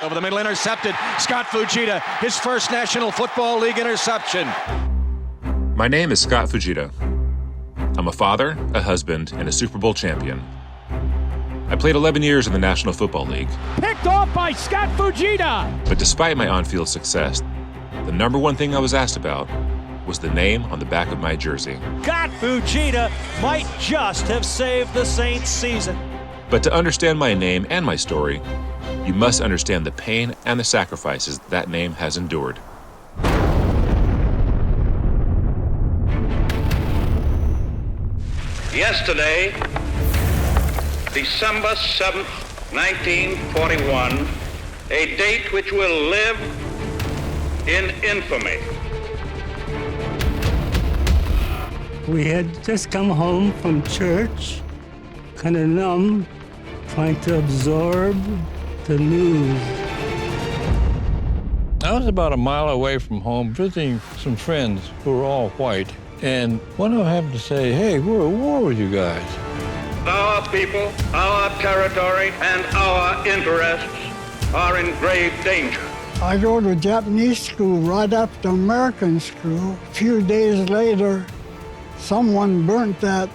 Over the middle, intercepted. Scott Fujita, his first National Football League interception. My name is Scott Fujita. I'm a father, a husband, and a Super Bowl champion. I played 11 years in the National Football League. Picked off by Scott Fujita! But despite my on-field success, the number one thing I was asked about was the name on the back of my jersey. Scott Fujita might just have saved the Saints' season. But to understand my name and my story, you must understand the pain and the sacrifices that name has endured. Yesterday, December 7th, 1941, a date which will live in infamy. We had just come home from church, kind of numb, trying to absorb the news. I was about a mile away from home visiting some friends who were all white. And one of them happened to say, hey, we're at war with you guys. Our people, our territory, and our interests are in grave danger. I go to Japanese school right after American school. A few days later, someone burnt that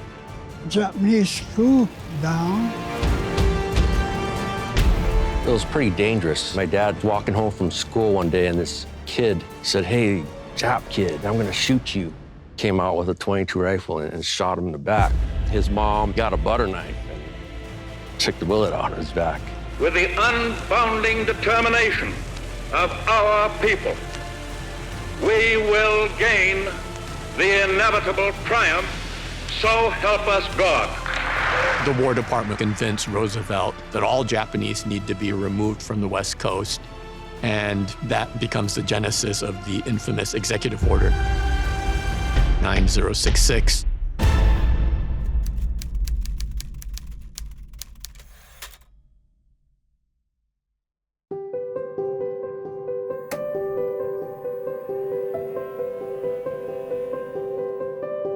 Japanese school down. It was pretty dangerous. My dad was walking home from school one day, and this kid said, hey, Jap kid, I'm gonna shoot you. Came out with a .22 rifle and shot him in the back. His mom got a butter knife and took the bullet out of his back. With the unbounding determination of our people, we will gain the inevitable triumph, so help us God. The War Department convinced Roosevelt that all Japanese need to be removed from the West Coast, and that becomes the genesis of the infamous Executive Order 9066.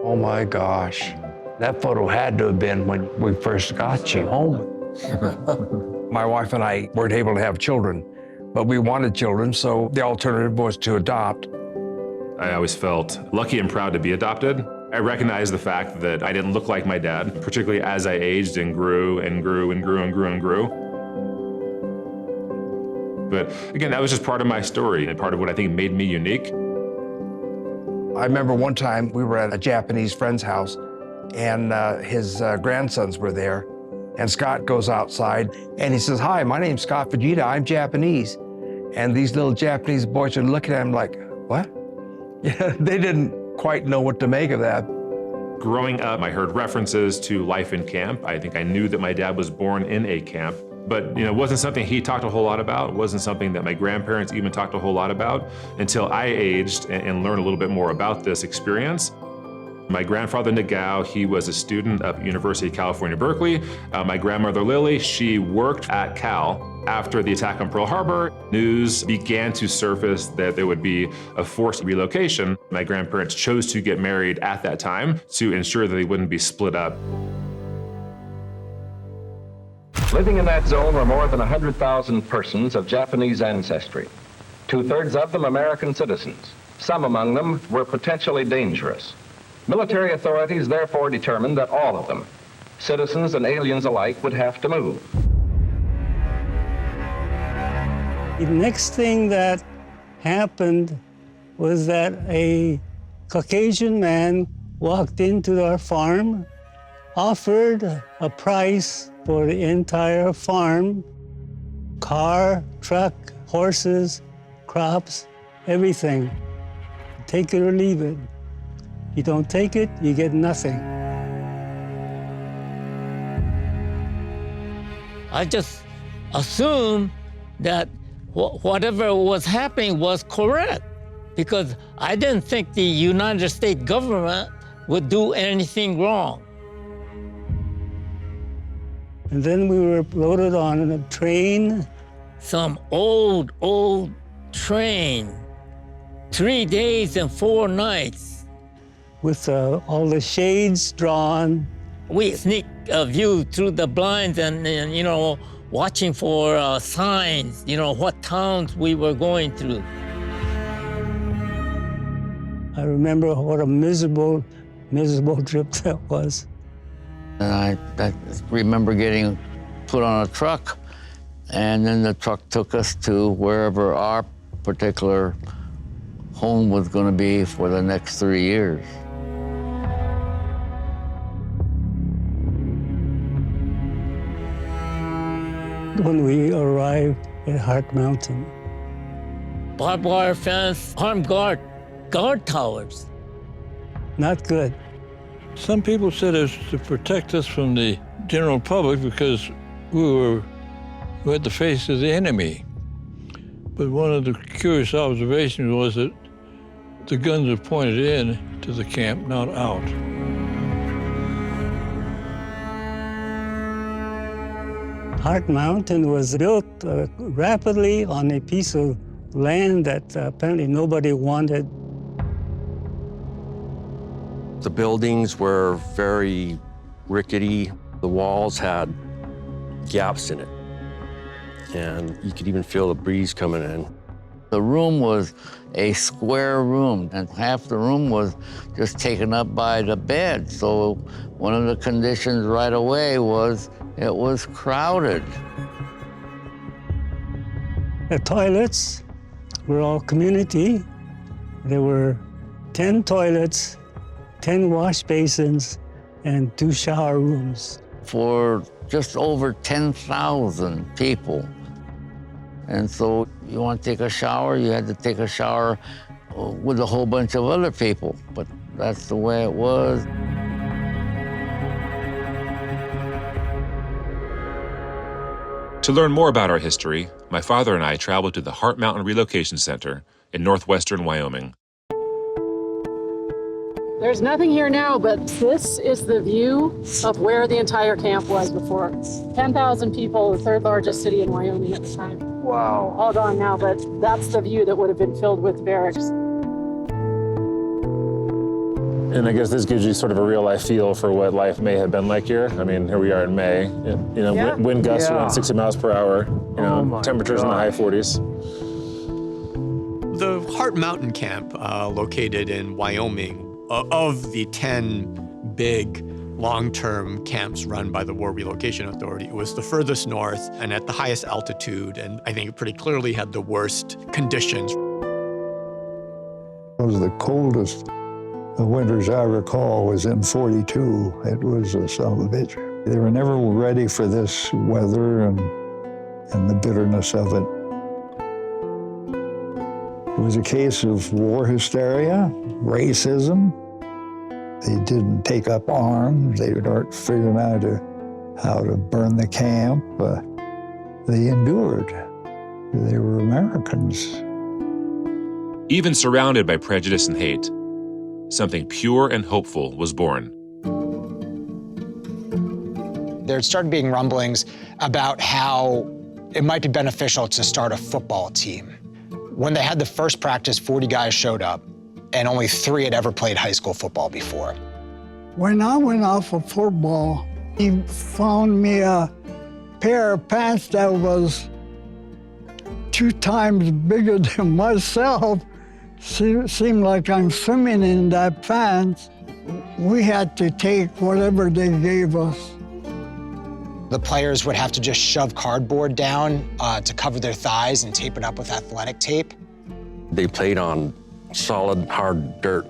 Oh my gosh. That photo had to have been when we first got you home. My wife and I weren't able to have children, but we wanted children, so the alternative was to adopt. I always felt lucky and proud to be adopted. I recognized the fact that I didn't look like my dad, particularly as I aged and grew and grew and grew and grew and grew. But again, that was just part of my story and part of what I think made me unique. I remember one time we were at a Japanese friend's house, and his grandsons were there, and Scott goes outside and he says, hi, my name's Scott Fujita, I'm Japanese. And these little Japanese boys are looking at him like, what? Yeah, they didn't quite know what to make of that. Growing up, I heard references to life in camp. I think I knew that my dad was born in a camp, but it wasn't something he talked a whole lot about. It wasn't something that my grandparents even talked a whole lot about until I aged and learned a little bit more about this experience. My grandfather, Nagao, he was a student at University of California, Berkeley. My grandmother, Lily, she worked at Cal. After the attack on Pearl Harbor, news began to surface that there would be a forced relocation. My grandparents chose to get married at that time to ensure that they wouldn't be split up. Living in that zone were more than 100,000 persons of Japanese ancestry, 2/3 of them American citizens. Some among them were potentially dangerous. Military authorities therefore determined that all of them, citizens and aliens alike, would have to move. The next thing that happened was that a Caucasian man walked into our farm, offered a price for the entire farm, car, truck, horses, crops, everything. Take it or leave it. You don't take it, you get nothing. I just assumed that whatever was happening was correct, because I didn't think the United States government would do anything wrong. And then we were loaded on a train. Some old train, 3 days and 4 nights. With all the shades drawn. We sneak a view through the blinds and watching for signs, what towns we were going through. I remember what a miserable trip that was. And I remember getting put on a truck, and then the truck took us to wherever our particular home was going to be for the next 3 years. When we arrived at Hart Mountain, Barbed wire fence, armed guard towers. not good. Some people said it was to protect us from the general public because we had the face of the enemy. But one of the curious observations was that the guns were pointed in to the camp, not out. Hart Mountain was built rapidly on a piece of land that apparently nobody wanted. The buildings were very rickety. The walls had gaps in it, and you could even feel the breeze coming in. The room was a square room, and half the room was just taken up by the bed. So one of the conditions right away was it was crowded. The toilets were all community. There were 10 toilets, 10 wash basins, and 2 shower rooms. For just over 10,000 people. And so you want to take a shower, you had to take a shower with a whole bunch of other people, but that's the way it was. To learn more about our history, my father and I traveled to the Hart Mountain Relocation Center in northwestern Wyoming. There's nothing here now, but this is the view of where the entire camp was before. 10,000 people, the third largest city in Wyoming at the time. Wow. All gone now, but that's the view that would have been filled with barracks. And I guess this gives you sort of a real life feel for what life may have been like here. I mean, here we are in May, wind gusts around 60 miles per hour, temperatures in the high 40s. The Hart Mountain Camp, located in Wyoming, of the 10 big long-term camps run by the War Relocation Authority, it was the furthest north and at the highest altitude, and I think it pretty clearly had the worst conditions. It was the coldest winters I recall was in 42. It was a son of a bitch. They were never ready for this weather and the bitterness of it. It was a case of war hysteria, racism. They didn't take up arms. They weren't figuring out how to burn the camp. They endured. They were Americans. Even surrounded by prejudice and hate, something pure and hopeful was born. There started being rumblings about how it might be beneficial to start a football team. When they had the first practice, 40 guys showed up, and only 3 had ever played high school football before. When I went off of football, he found me a pair of pants that was 2 times bigger than myself. Seemed like I'm swimming in that pants. We had to take whatever they gave us. The players would have to just shove cardboard down to cover their thighs and tape it up with athletic tape. They played on solid, hard dirt.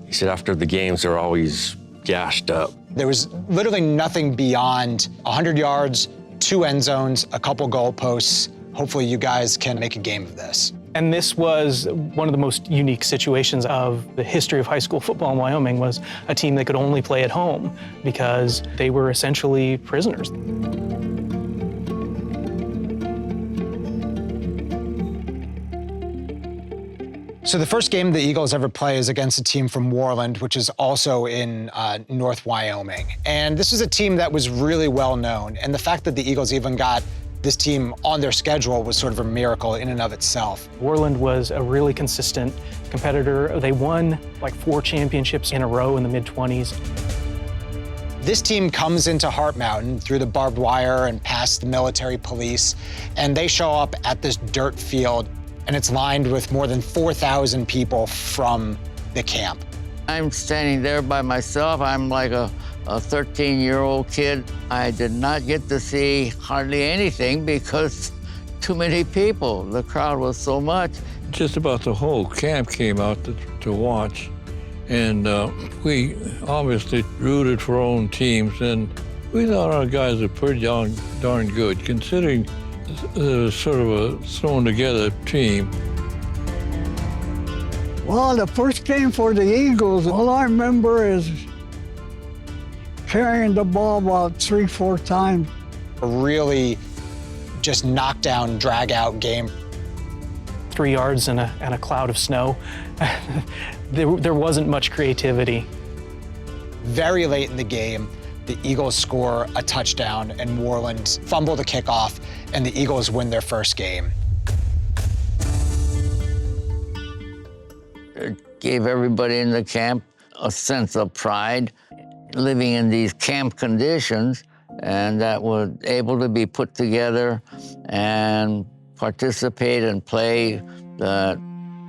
He said after the games, they were always gashed up. There was literally nothing beyond 100 yards, 2 end zones, a couple goalposts. Hopefully you guys can make a game of this. And this was one of the most unique situations of the history of high school football in Wyoming, was a team that could only play at home because they were essentially prisoners. So the first game the Eagles ever play is against a team from Warland, which is also in North Wyoming. And this is a team that was really well known. And the fact that the Eagles even got this team on their schedule was sort of a miracle in and of itself. Warland was a really consistent competitor. They won like 4 championships in a row in the mid-20s. This team comes into Heart Mountain through the barbed wire and past the military police, and they show up at this dirt field, and it's lined with more than 4,000 people from the camp. I'm standing there by myself. I'm like a 13-year-old kid. I did not get to see hardly anything because too many people. The crowd was so much. Just about the whole camp came out to watch. And we obviously rooted for our own teams, and we thought our guys were pretty darn good, considering sort of a thrown together team. Well, the first game for the Eagles, all I remember is carrying the ball about 3-4 times. A really just knockdown, drag-out game. 3 yards and a cloud of snow. There wasn't much creativity. Very late in the game, the Eagles score a touchdown and Moreland fumble the kickoff, and the Eagles win their first game. It gave everybody in the camp a sense of pride, living in these camp conditions, and that was able to be put together and participate and play the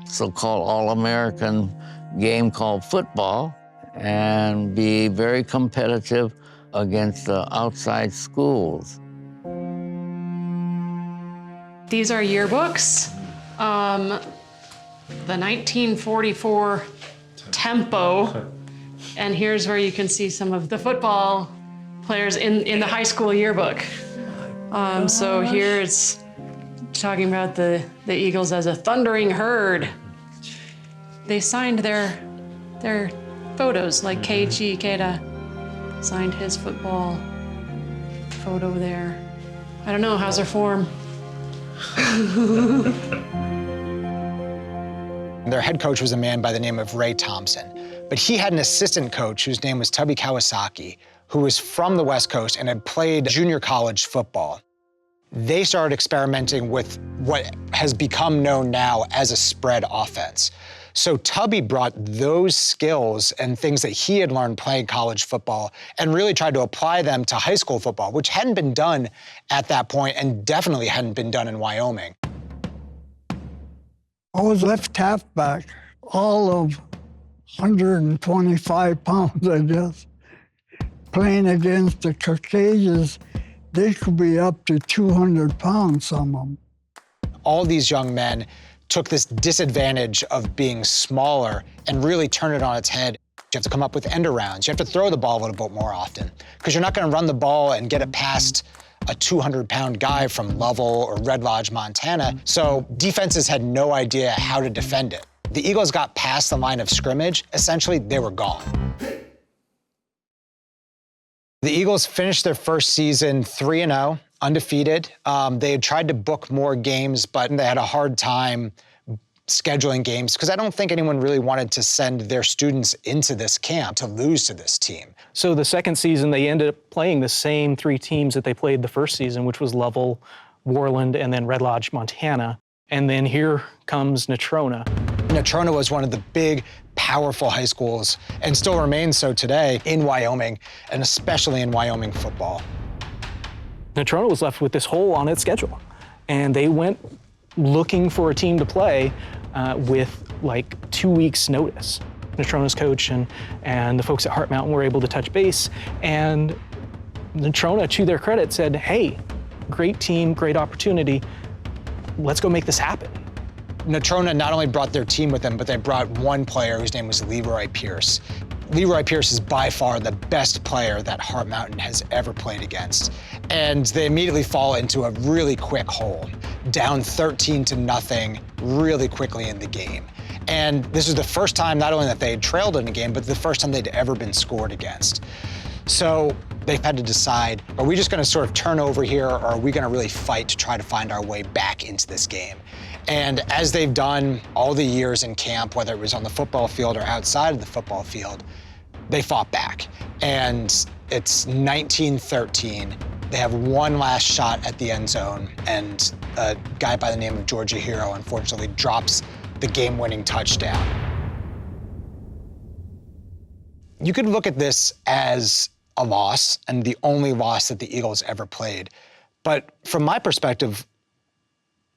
so-called all-American game called football and be very competitive against the outside schools. These are yearbooks. The 1944 tempo. And here's where you can see some of the football players in the high school yearbook. So here it's talking about the Eagles as a thundering herd. They signed their photos, like Keiichi Ikeda signed his football photo there. I don't know, how's their form? Their head coach was a man by the name of Ray Thompson, but he had an assistant coach whose name was Tubby Kawasaki, who was from the West Coast and had played junior college football. They started experimenting with what has become known now as a spread offense. So Tubby brought those skills and things that he had learned playing college football and really tried to apply them to high school football, which hadn't been done at that point and definitely hadn't been done in Wyoming. I was left halfback, all of 125 pounds, I guess. Playing against the Caucasians, they could be up to 200 pounds, some of them. All these young men took this disadvantage of being smaller and really turned it on its head. You have to come up with end arounds. You have to throw the ball a little bit more often because you're not going to run the ball and get it past a 200-pound guy from Lovell or Red Lodge, Montana. So defenses had no idea how to defend it. The Eagles got past the line of scrimmage. Essentially, they were gone. The Eagles finished their first season 3-0, undefeated. They had tried to book more games, but they had a hard time scheduling games because I don't think anyone really wanted to send their students into this camp to lose to this team. So the second season, they ended up playing the same 3 teams that they played the first season, which was Lovell, Worland, and then Red Lodge, Montana. And then here comes Natrona. Natrona was one of the big, powerful high schools and still remains so today in Wyoming, and especially in Wyoming football. Natrona was left with this hole on its schedule, and they went looking for a team to play with like 2 weeks' notice. Natrona's coach and the folks at Heart Mountain were able to touch base, and Natrona, to their credit, said, hey, great team, great opportunity, let's go make this happen. Natrona not only brought their team with them, but they brought one player whose name was Leroy Pierce. Leroy Pierce is by far the best player that Heart Mountain has ever played against. And they immediately fall into a really quick hole, down 13-0 really quickly in the game. And this was the first time not only that they had trailed in a game, but the first time they'd ever been scored against. So they've had to decide, are we just gonna sort of turn over here, or are we gonna really fight to try to find our way back into this game? And as they've done all the years in camp, whether it was on the football field or outside of the football field, they fought back. And it's 1913. They have one last shot at the end zone, and a guy by the name of Georgia Hero, unfortunately, drops the game-winning touchdown. You could look at this as a loss and the only loss that the Eagles ever played. But from my perspective,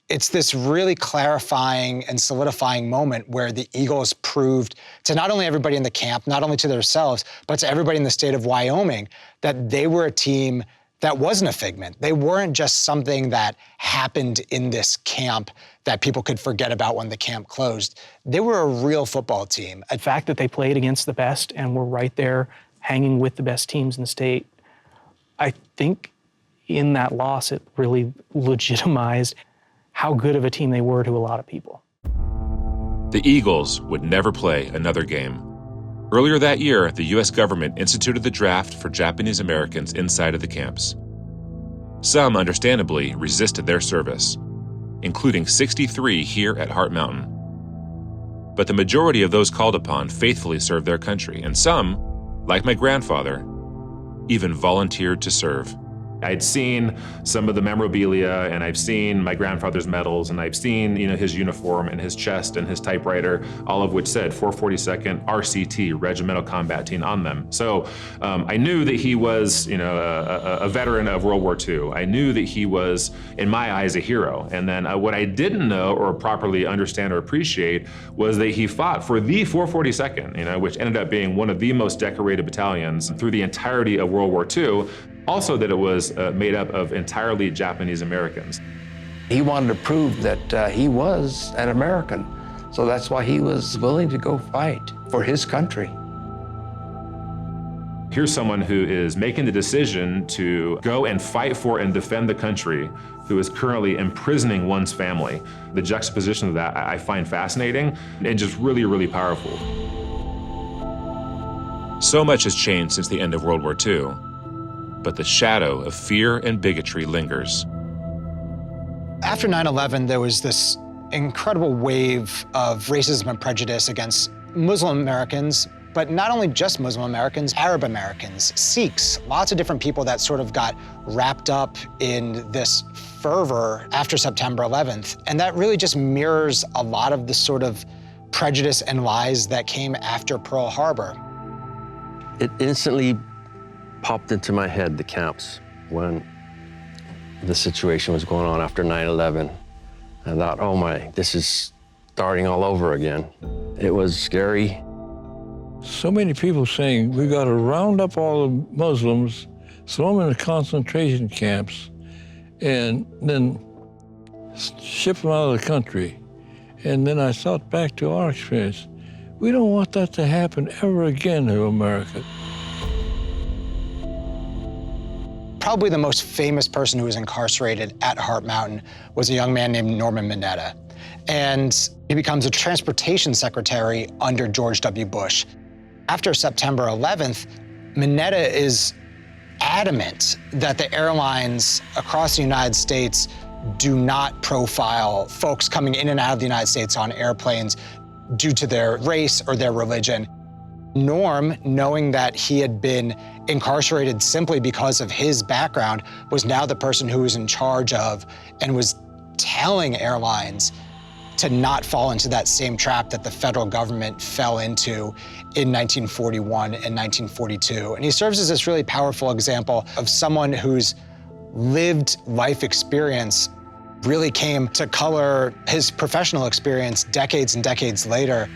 it's this really clarifying and solidifying moment where the Eagles proved to not only everybody in the camp, not only to themselves, but to everybody in the state of Wyoming, that they were a team that wasn't a figment. They weren't just something that happened in this camp that people could forget about when the camp closed. They were a real football team. The fact that they played against the best and were right there hanging with the best teams in the state, I think in that loss, it really legitimized how good of a team they were to a lot of people. The Eagles would never play another game. Earlier that year, the U.S. government instituted the draft for Japanese Americans inside of the camps. Some, understandably, resisted their service, including 63 here at Heart Mountain. But the majority of those called upon faithfully served their country, and some, like my grandfather, even volunteered to serve. I'd seen some of the memorabilia, and I've seen my grandfather's medals, and I've seen, his uniform and his chest and his typewriter, all of which said 442nd RCT, Regimental Combat Team, on them. So I knew that he was, a veteran of World War II. I knew that he was, in my eyes, a hero. And then what I didn't know or properly understand or appreciate was that he fought for the 442nd, which ended up being one of the most decorated battalions through the entirety of World War II. Also that it was made up of entirely Japanese Americans. He wanted to prove that he was an American, so that's why he was willing to go fight for his country. Here's someone who is making the decision to go and fight for and defend the country, who is currently imprisoning one's family. The juxtaposition of that I find fascinating and just really, really powerful. So much has changed since the end of World War II. But the shadow of fear and bigotry lingers. After 9/11, there was this incredible wave of racism and prejudice against Muslim Americans, but not only just Muslim Americans, Arab Americans, Sikhs, lots of different people that sort of got wrapped up in this fervor after September 11th. And that really just mirrors a lot of the sort of prejudice and lies that came after Pearl Harbor. It instantly popped into my head, the camps, when the situation was going on after 9/11. I thought, oh my, this is starting all over again. It was scary. So many people saying, we got to round up all the Muslims, throw them in the concentration camps, and then ship them out of the country. And then I thought back to our experience. We don't want that to happen ever again to America. Probably the most famous person who was incarcerated at Heart Mountain was a young man named Norman Mineta. And he becomes a transportation secretary under George W. Bush. After September 11th, Mineta is adamant that the airlines across the United States do not profile folks coming in and out of the United States on airplanes due to their race or their religion. Norm, knowing that he had been incarcerated simply because of his background, was now the person who was in charge of and was telling airlines to not fall into that same trap that the federal government fell into in 1941 and 1942. And he serves as this really powerful example of someone whose lived life experience really came to color his professional experience decades and decades later.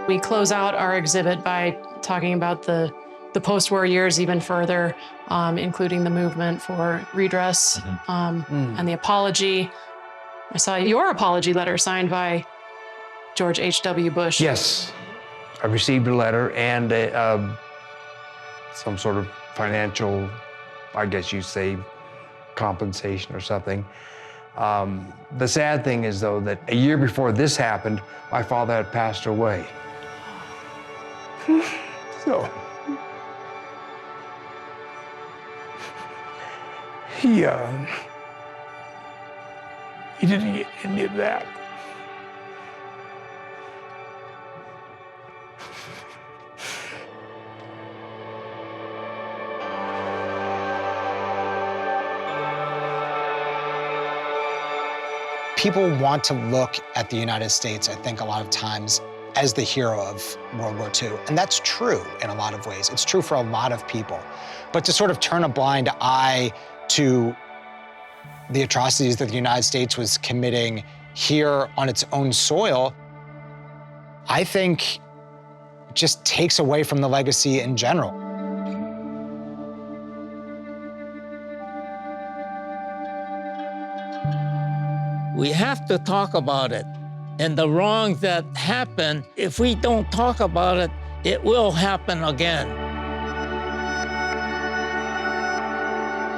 We close out our exhibit by talking about the post-war years even further, including the movement for redress and the apology. I saw your apology letter signed by George H.W. Bush. Yes, I received a letter and some sort of financial, I guess you'd say, compensation or something. The sad thing is, though, that a year before this happened, my father had passed away. So he didn't get any of that. People want to look at the United States, I think, a lot of times as the hero of World War II. And that's true in a lot of ways. It's true for a lot of people. But to sort of turn a blind eye to the atrocities that the United States was committing here on its own soil, I think just takes away from the legacy in general. We have to talk about it. And the wrongs that happen, if we don't talk about it, it will happen again.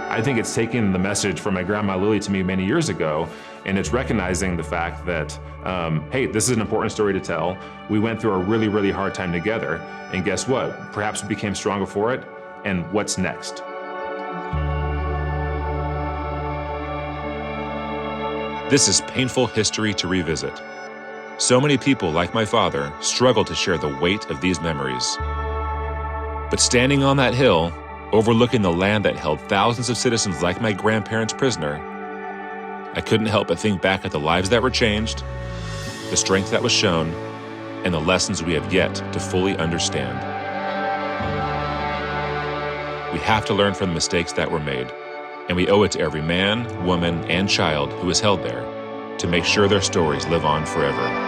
I think it's taking the message from my grandma Lily to me many years ago, and it's recognizing the fact that, hey, this is an important story to tell. We went through a really, really hard time together, and guess what? Perhaps we became stronger for it, and what's next? This is painful history to revisit. So many people, like my father, struggle to share the weight of these memories. But standing on that hill, overlooking the land that held thousands of citizens like my grandparents prisoner, I couldn't help but think back at the lives that were changed, the strength that was shown, and the lessons we have yet to fully understand. We have to learn from the mistakes that were made, and we owe it to every man, woman, and child who is held there to make sure their stories live on forever.